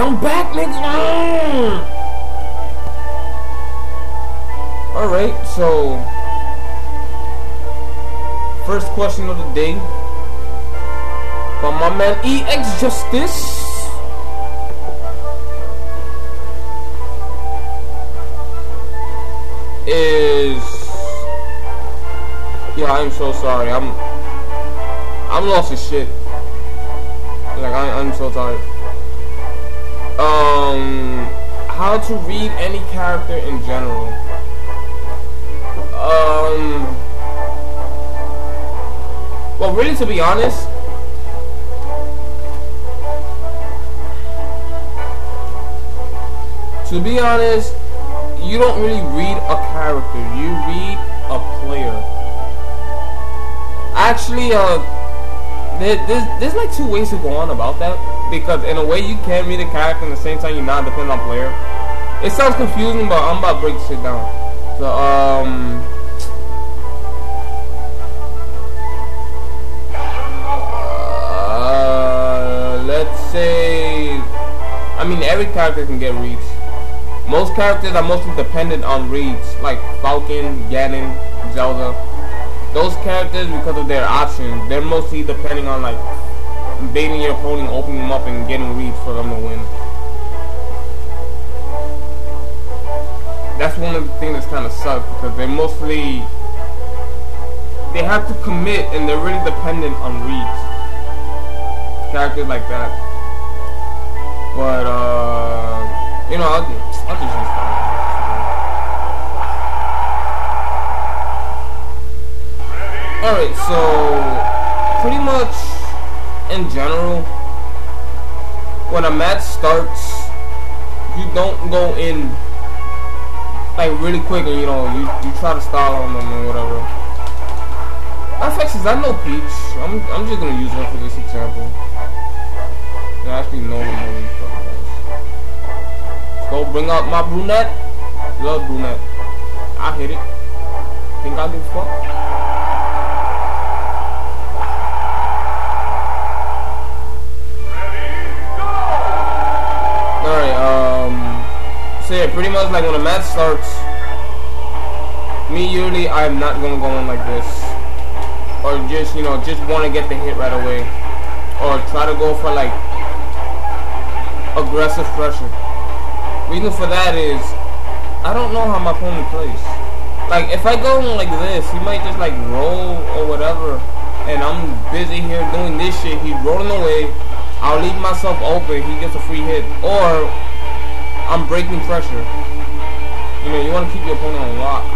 I'm back, nigga. Alright, so first question of the day from my man EX Justice. Yeah, I'm so sorry. I'm lost as shit. Like I'm so tired. How to read any character in general. Well, really, to be honest, you don't really read a character. You read a player. Actually, there's like two ways to go on about that, because in a way you can read a character and at the same time you're not depending on player. It sounds confusing, but I'm about to break this shit down. So let's say, I mean, every character can get reads. Most characters are mostly dependent on reads, like Falcon, Ganon, Zelda. Those characters, because of their options, they're mostly depending on like baiting your opponent, opening them up, and getting reads for them to win. That's one of the things that's kind of sucks, because they have to commit, and they're really dependent on reads. Characters like that. But you know, I'll just use that. Alright, so pretty much in general, when a match starts, you don't go in like really quick and you try to style on them or whatever. FX, I know Peach. I'm just gonna use her for this example. I actually know the movie from guys. Let's go bring up my brunette. Love brunette. I hit it. Think I give a fuck? So yeah, pretty much like when a match starts, me usually I'm not gonna go in like this, or just just want to get the hit right away, or try to go for like aggressive pressure. Reason for that is I don't know how my opponent plays. Like if I go in like this, he might just like roll or whatever, and I'm busy here doing this shit. He's rolling away. I'll leave myself open. He gets a free hit, or I'm breaking pressure. You want to keep your opponent on lock.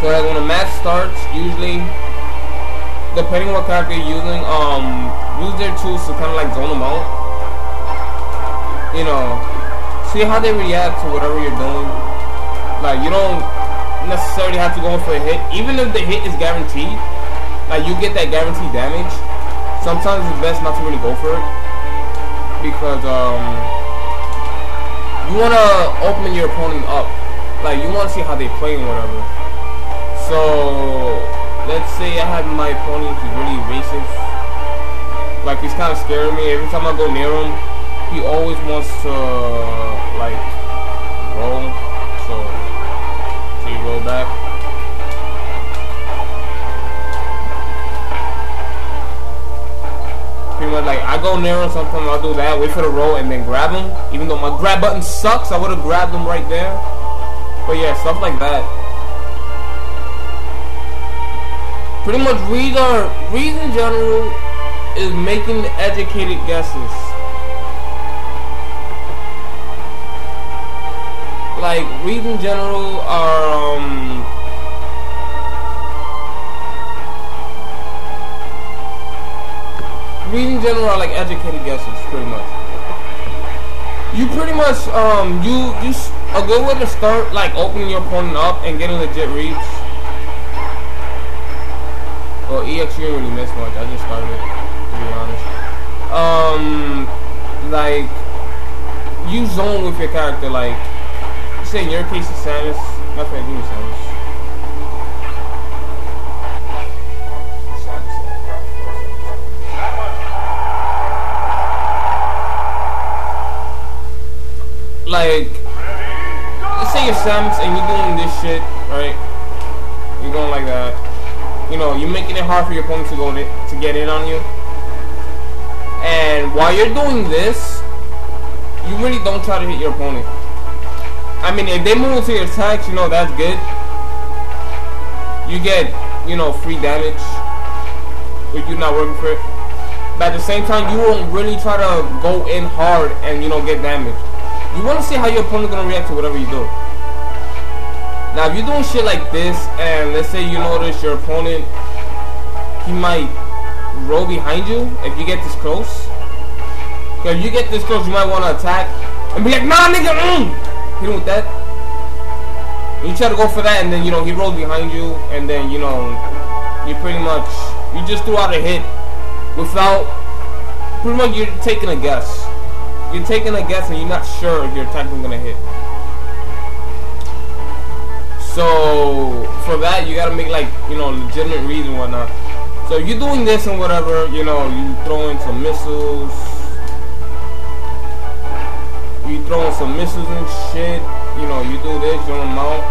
So that when a match starts, usually, depending on what character you're using, use their tools to kind of like zone them out. See how they react to whatever you're doing. Like, you don't necessarily have to go in for a hit. Even if the hit is guaranteed, like you get that guaranteed damage, sometimes it's best not to really go for it. Because, you want to open your opponent up. Like, you want to see how they play and whatever. So, let's say I have my opponent who's really evasive. Like, he's kind of scared of me. Every time I go near him, he always wants to, like, roll. So you roll back. Pretty much like, I go near him, sometimes I'll do that, wait for the roll, and then grab him. Even though my grab button sucks, I would have grabbed him right there. But yeah, stuff like that. Pretty much reads in general is making educated guesses. Like, reads in general are reading in general are like educated guesses, pretty much. You pretty much a good way to start, like opening your opponent up and getting legit reads. Well, EX, you didn't really miss much. I just started it, to be honest. Like, you zone with your character. Like, say in your case it's Samus. My friend, give me Samus. SMs and you're doing this shit, right? You're going like that. You know, you're making it hard for your opponent to get in on you. And while you're doing this, you really don't try to hit your opponent. I mean, if they move into your attacks, you know, that's good. You get, you know, free damage with you not working for it. But at the same time, you won't really try to go in hard and, you know, get damage. You want to see how your opponent's going to react to whatever you do. Now, if you're doing shit like this, and let's say you notice your opponent, he might roll behind you if you get this close. Because if you get this close, you might want to attack and be like, nah, nigga, hit him with that. And you try to go for that, and then, you know, he rolls behind you, and then, you know, you pretty much, you just threw out a hit without, pretty much you're taking a guess. You're taking a guess, and you're not sure if your attack is going to hit. So, for that, you gotta make, like, you know, legitimate reason and whatnot. So, if you're doing this and whatever, you know, you throw in some missiles. You throwing some missiles and shit. You know, you do this, you don't mount.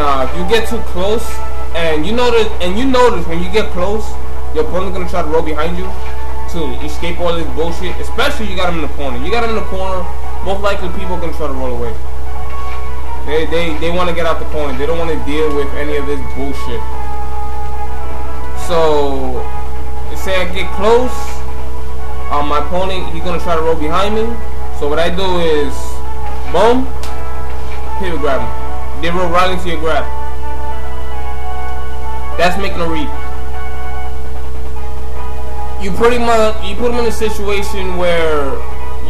Now, if you get too close, and you notice when you get close, your opponent's gonna try to roll behind you to escape all this bullshit. Especially you got him in the corner. You got him in the corner, most likely people are gonna try to roll away. They want to get out the corner. They don't want to deal with any of this bullshit. So, say I get close, my opponent, he's gonna try to roll behind me. So what I do is, boom, pivot grab him. They roll right into your grab. That's making a read. You put him in a situation where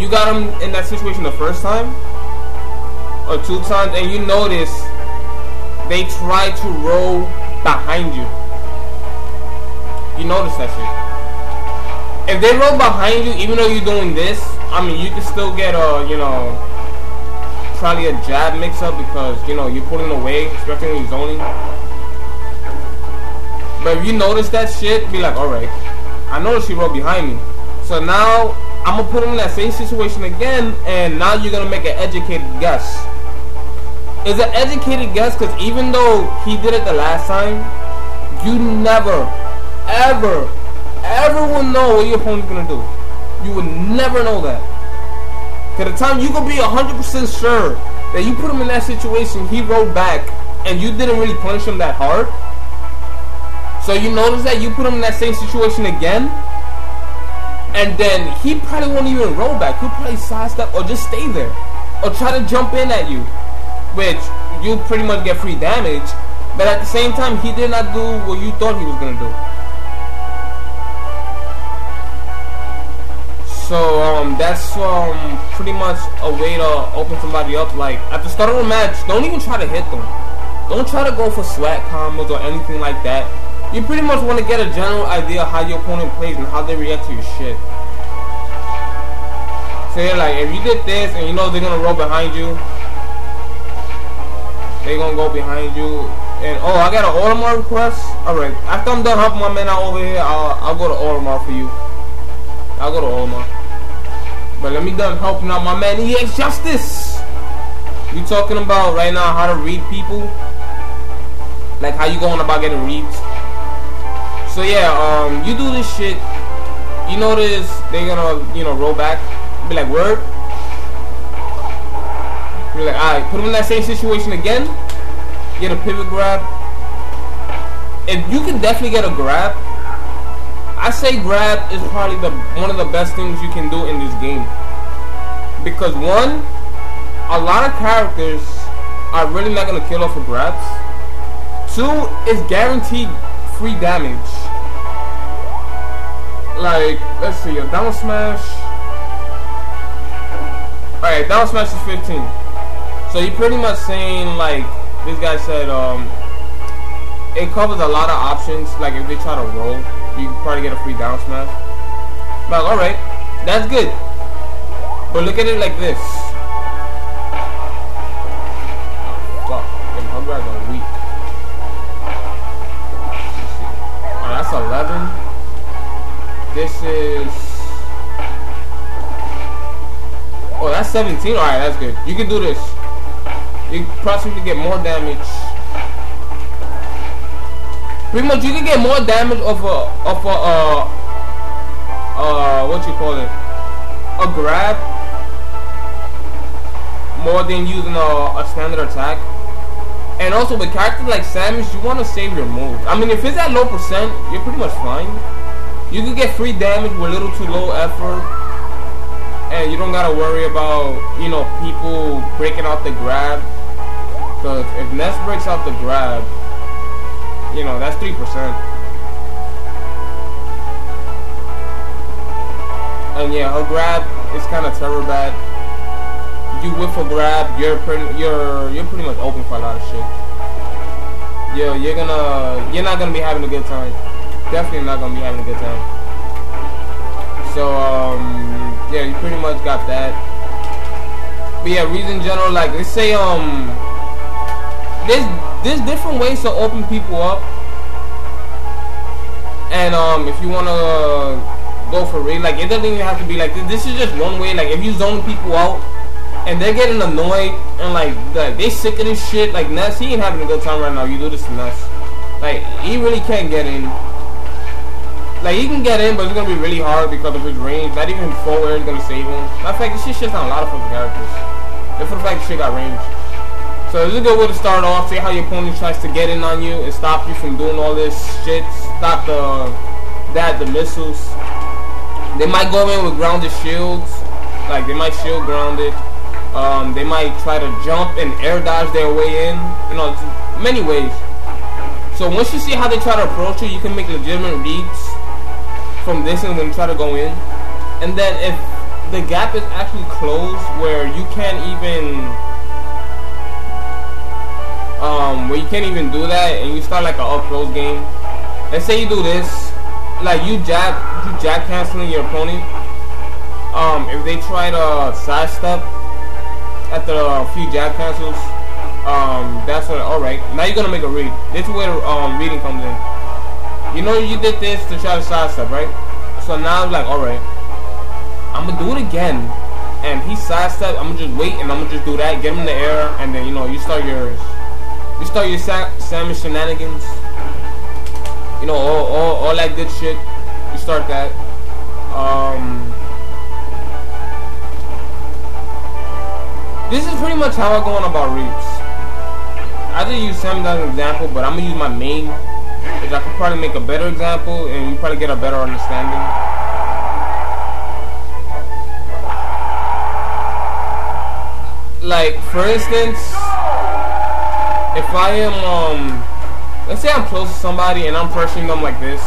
you got him in that situation the first time or 2 times, and you notice they try to roll behind you. You notice that shit. If they roll behind you, even though you're doing this, I mean, you can still get a, you know, probably a jab mix-up because, you know, you're pulling away, especially when you're zoning. But if you notice that shit, be like, alright, I noticed you rolled behind me. So now, I'm going to put him in that same situation again, and now you're going to make an educated guess. It's an educated guess because even though he did it the last time, you never, ever will know what your opponent's going to do. You would never know that. Because the time you could be 100% sure that you put him in that situation, he rolled back, and you didn't really punish him that hard. So you notice that you put him in that same situation again, and then he probably won't even roll back. He'll probably sidestep or just stay there, or try to jump in at you, which you pretty much get free damage. But at the same time, he did not do what you thought he was gonna do. So that's pretty much a way to open somebody up. Like at the start of the match, don't even try to hit them. Don't try to go for swag combos or anything like that. You pretty much want to get a general idea of how your opponent plays and how they react to your shit. So you're like, if you did this and you know they're gonna roll behind you, they're gonna go behind you. And oh, I got an Audemars request. Alright, after I'm done helping my man out over here, I'll go to Audemars for you. I'll go to Audemars. But let me done helping out my man EX Justice. We talking about right now how to read people, like how you going about getting reads. So yeah, you do this shit. You notice they're gonna, you know, roll back. Be like, word. Be like, alright, put them in that same situation again. Get a pivot grab. If you can definitely get a grab, I say grab is probably one of the best things you can do in this game. Because one, a lot of characters are really not gonna kill off with grabs. 2, it's guaranteed free damage. Like, let's see, a down smash. Alright, down smash is 15. So you're pretty much saying, like, this guy said, it covers a lot of options. Like, if they try to roll, you can probably get a free down smash. But alright, that's good. But look at it like this. Fuck, them hug grabs are weak. Alright, that's 11. This is... oh, that's 17. Alright, that's good. You can do this. You possibly get more damage. Pretty much, you can get more damage of a what you call it, a grab, more than using a standard attack. And also with characters like Samus, you want to save your moves. I mean, if it's at low percent, you're pretty much fine. You can get free damage with a little too low effort, and you don't gotta worry about, you know, people breaking out the grab. Because if Ness breaks out the grab, you know, that's 3%. And yeah, her grab is kind of terror bad. You whiff a grab, you're pretty much open for a lot of shit. You're not gonna be having a good time. Definitely not gonna be having a good time. So yeah, you pretty much got that. But yeah, reason general, like let's say there's different ways to open people up. And if you wanna go for raid, like it doesn't even have to be like this. This is just one way. Like if you zone people out and they're getting annoyed and like they sick of this shit, like Ness, he ain't having a good time right now. You do this to Ness, like he really can't get in. Like he can get in, but it's gonna be really hard because of his range. Not even full air is gonna save him. Matter of fact, this shit's on a lot of fucking characters. Just for the fact this shit got range. So this is a good way to start off. See how your opponent tries to get in on you and stop you from doing all this shit. Stop the missiles. They might go in with grounded shields. Like they might shield grounded. They might try to jump and air dodge their way in. You know, many ways. So once you see how they try to approach you, you can make legitimate reads from this and then try to go in. And then if the gap is actually closed where you can't even do that, and you start like an up close game. Let's say you do this, like you jab canceling your opponent. If they try to sidestep after a few jab cancels, that's what. All right, now you're gonna make a read. This is where reading comes in. You know you did this to try to sidestep, right? So now it's like, all right, I'm gonna do it again, and he sidestep. I'm gonna just wait, and I'm gonna just do that, get him in the air, and then you know you start your Samus shenanigans. You know all that good shit. You start that. This is pretty much how I go on about reads. I just use Samus as an example, but I'm gonna use my main, which I could probably make a better example, and you probably get a better understanding. Like for instance, if I am let's say I'm close to somebody and I'm pressuring them like this.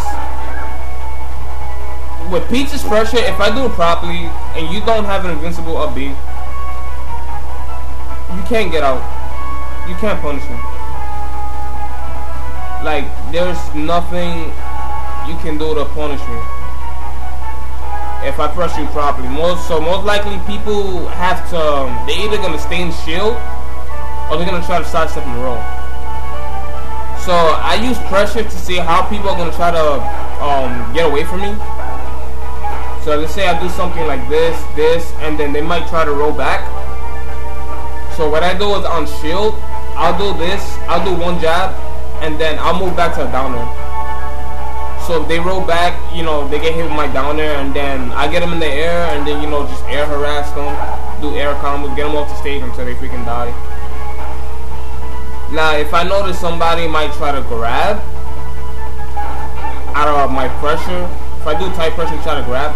With Peach's pressure, if I do it properly and you don't have an invincible up B, you can't get out. You can't punish me. Like there's nothing you can do to punish me if I pressure you properly. Most likely people have to, they're either gonna stay in shield or they're gonna try to sidestep in the roll. So I use pressure to see how people are gonna try to get away from me. So let's say I do something like this, and then they might try to roll back. So what I do is on shield, I'll do this, I'll do one jab, and then I'll move back to a downer. So if they roll back, you know, they get hit with my downer, and then I get them in the air, and then, you know, just air harass them, do air combos, get them off the stage until they freaking die. Now, if I notice somebody might try to grab out of my pressure, if I do tight pressure and try to grab,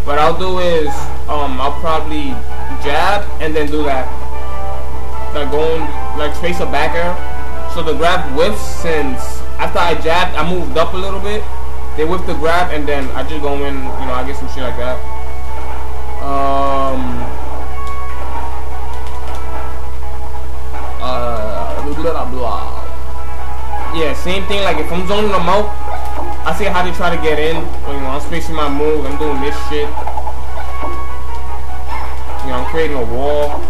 what I'll do is I'll probably jab and then do that, like going like space a back air. So the grab whiffs, since after I jabbed I moved up a little bit, they whiff the grab, and then I just go in, you know, I get some shit like that. Yeah, same thing. Like if I'm zoning them out, I see how they try to get in. You know, I'm spacing my moves. I'm doing this shit. You know, I'm creating a wall.